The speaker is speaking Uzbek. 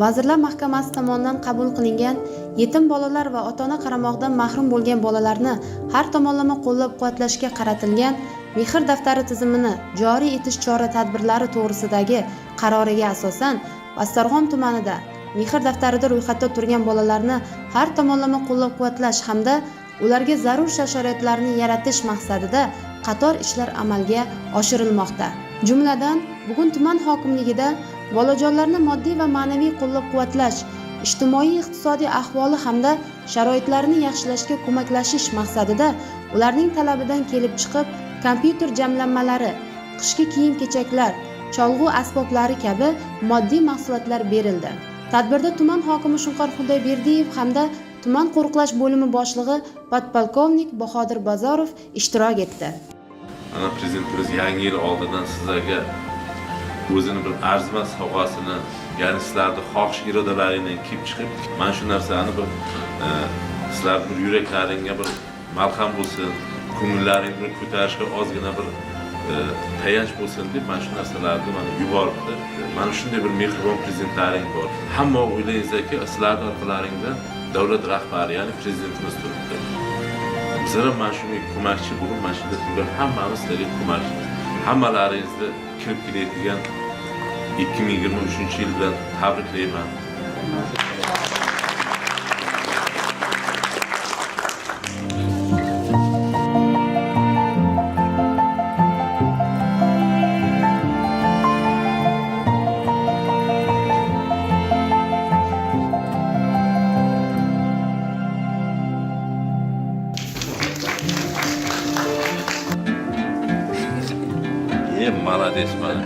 Vazirlar Mahkamasi tomonidan qabul qilingan yetim bolalar va ota-ona qaramog'idan mahrum bo'lgan bolalarni har tomonlama qo'llab-quvvatlashga qaratilgan mehr daftari tizimini joriy etish chora-tadbirlari to'g'risidagi qaroriga asosan Bastarg'om tumanida mehr daftarida ro'yxatda turgan bolalarni har tomonlama qo'llab-quvvatlash hamda ularga zarur shart-sharoitlarni yaratish maqsadida qator ishlar amalga oshirilmoqda. Jumladan, bugun tuman hokimligida bolajonlarni moddiy va ma'naviy qo'llab-quvvatlash, ijtimoiy-iqtisodiy ahvoli hamda sharoitlarini yaxshilashga ko'maklashish maqsadida ularning talabidan kelib chiqib kompyuter jamlanmalari, qishki kiyim-kechaklar, cholg'u asboblari kabi moddiy mahsulotlar berildi. Tadbirda tuman hokimi Shunqor Xudoyberdiyev hamda tuman qo'riqlash bo'limi boshlig'i podpolkovnik Bahodir Bozorov ishtirok etdi. Ana prezidentimiz yangi yil oldidan sizlarga o'zini bir arzimas sovg'asini, ya'ni sizlarni xohish irodalaringdan kelib chiqib, mana shu narsani bir sizlarning bir yuraklaringga bir malham bo'lsin, ko'ngillaringni bir ko'tarishga ozgina bir tayanch bo'lsin deb mana shu narsalarni mana yuboribdi. Mana shunday bir mehribon prezidentlaring bor. Hamma o'ylaysizki, sizlarning orqalaringda davlat rahbari, ya'ni prezidentimiz turibdi. Bizlar mana shunga ko'makchi bo'lib, mana shunda turgan hammamiz sizlarga ko'makchi. Hammalaringizni kirib kelayotgan 2023-yil bilan tabriklayman. Молодец, mana.